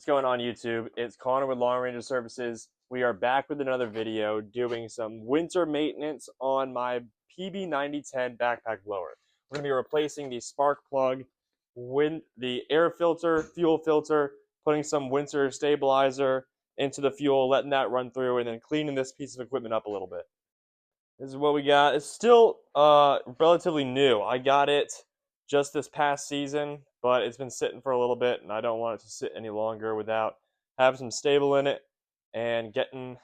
What's going on YouTube? It's Connor with Long Ranger Services. We are back with another video doing some winter maintenance on my PB-9010 backpack blower. We're going to be replacing the spark plug, the air filter, fuel filter, putting some winter stabilizer into the fuel, letting that run through, and then cleaning this piece of equipment up a little bit. This is what we got. It's still relatively new. I got it just this past season, but it's been sitting for a little bit, and I don't want it to sit any longer without having some stable in it and getting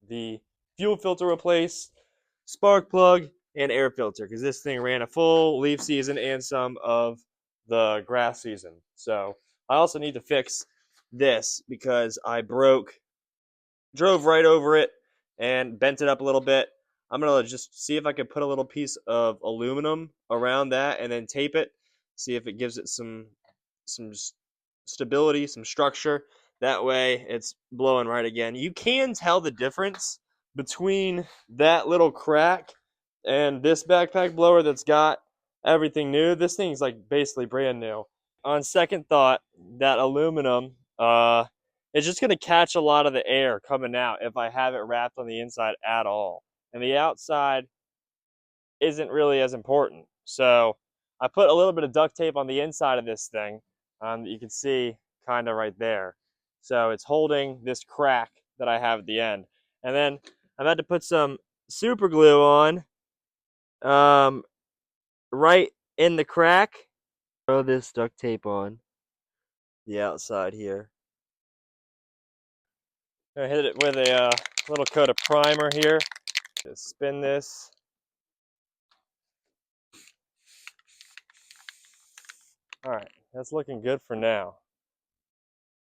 the fuel filter replaced, spark plug, and air filter, because this thing ran a full leaf season and some of the grass season. So I also need to fix this because I drove right over it and bent it up a little bit. I'm going to just see if I can put a little piece of aluminum around that and then tape it, see if it gives it some stability, some structure. That way it's blowing right again. You can tell the difference between that little crack and this backpack blower that's got everything new. This thing's like basically brand new. On second thought, that aluminum, it's just going to catch a lot of the air coming out if I have it wrapped on the inside at all. And the outside isn't really as important. So I put a little bit of duct tape on the inside of this thing that you can see kind of right there. So it's holding this crack that I have at the end. And then I've had to put some super glue on right in the crack. Throw this duct tape on the outside here. I hit it with a little coat of primer here. Just spin this. All right, that's looking good for now.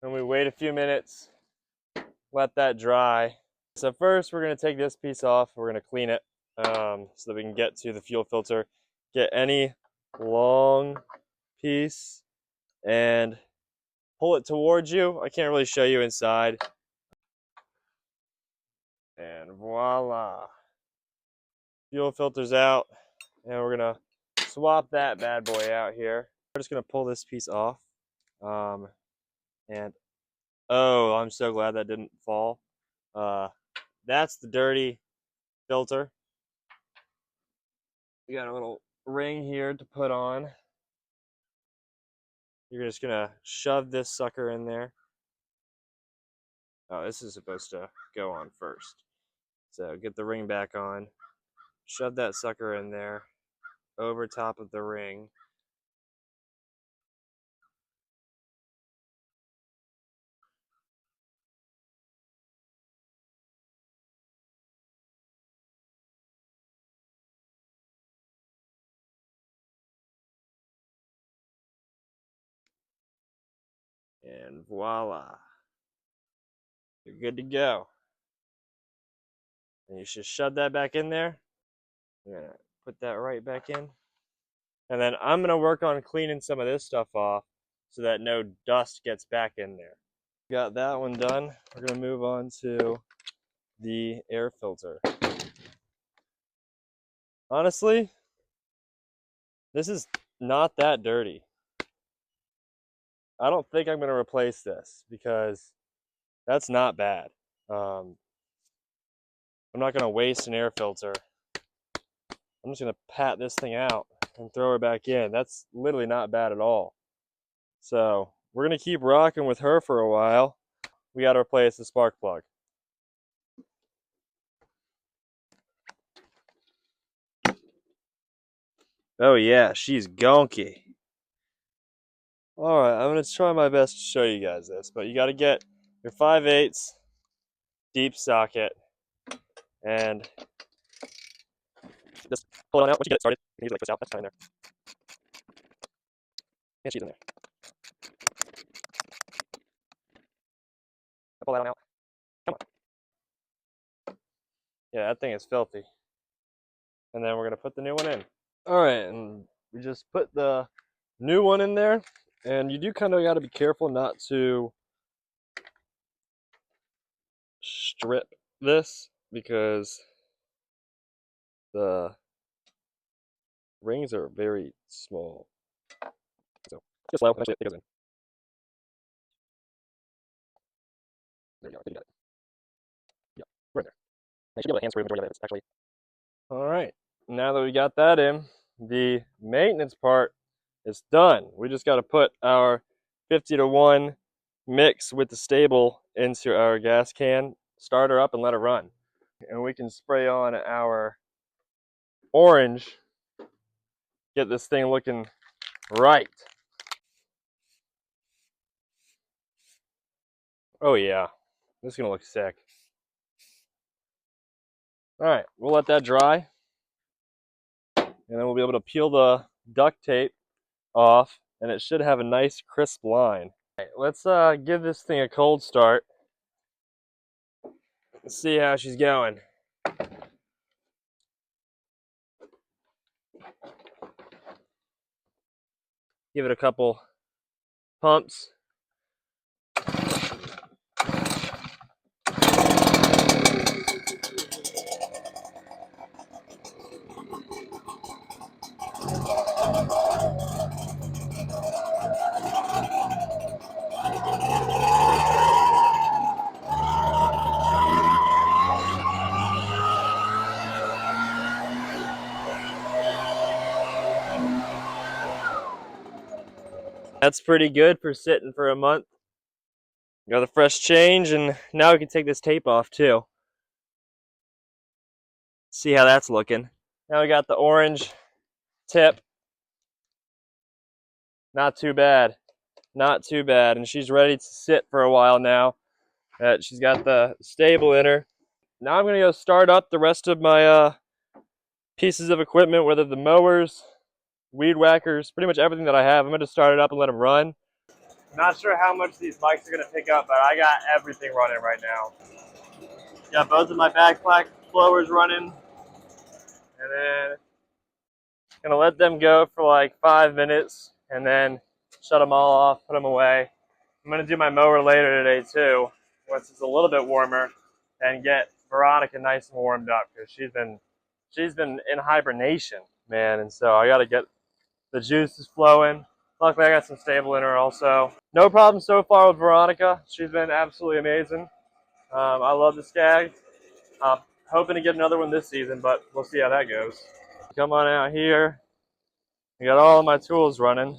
Then we wait a few minutes, let that dry. So first we're gonna take this piece off. We're gonna clean it so that we can get to the fuel filter, get any long piece and pull it towards you. I can't really show you inside. And voila. Fuel filter's out. And we're gonna swap that bad boy out here. We're just gonna pull this piece off. And oh, I'm so glad that didn't fall. That's the dirty filter. We got a little ring here to put on. You're just gonna shove this sucker in there. Oh, this is supposed to go on first. So get the ring back on. Shove that sucker in there over top of the ring. And voila. You're good to go. And you should shove that back in there. You're gonna put that right back in. And then I'm gonna work on cleaning some of this stuff off so that no dust gets back in there. Got that one done. We're gonna move on to the air filter. Honestly, this is not that dirty. I don't think I'm gonna replace this because that's not bad. I'm not gonna waste an air filter. I'm just gonna pat this thing out and throw her back in. That's literally not bad at all. So we're gonna keep rocking with her for a while. We gotta replace the spark plug. Oh yeah, she's gonky. Alright, I'm gonna try my best to show you guys this, but you gotta get your 5/8 deep socket and just pull it on out. Once you get it started, you need to like twist out. That's fine there. And she's in there. Pull that one out. Come on. Yeah, that thing is filthy. And then we're gonna put the new one in. Alright, and we just put the new one in there, and you do kind of gotta be careful not to strip this because the rings are very small. So just slow, eventually it goes in. There you go. I think you got it. Yeah, right there. I should be able to hand screw the majority of it. It's actually. All right. Now that we got that in, the maintenance part is done. We just got to put our 50-to-1 mix with the stable into our gas can, start her up, and let her run. And we can spray on our orange, get this thing looking right. Oh yeah, this is gonna look sick. All right, we'll let that dry, and then we'll be able to peel the duct tape off, and it should have a nice crisp line. All right, let's give this thing a cold start and see how she's going. Give it a couple pumps. That's pretty good for sitting for a month. Got a fresh change, and now we can take this tape off too. See how that's looking. Now we got the orange tip. Not too bad. Not too bad. And she's ready to sit for a while now. She's got the stable in her. Now I'm going to go start up the rest of my pieces of equipment, whether the mowers, weed whackers, pretty much everything that I have. I'm going to start it up and let them run. Not sure how much these mics are going to pick up, but I got everything running right now. Got both of my backpack blowers running. And then gonna let them go for like 5 minutes and then shut them all off, put them away. I'm gonna do my mower later today too, once it's a little bit warmer, and get Veronica nice and warmed up because she's been in hibernation, man, and so I gotta get the juices flowing. Luckily I got some stable in her also. No problem so far with Veronica. She's been absolutely amazing. I love the Skag. Hoping to get another one this season, but we'll see how that goes. Come on out here. I got all of my tools running.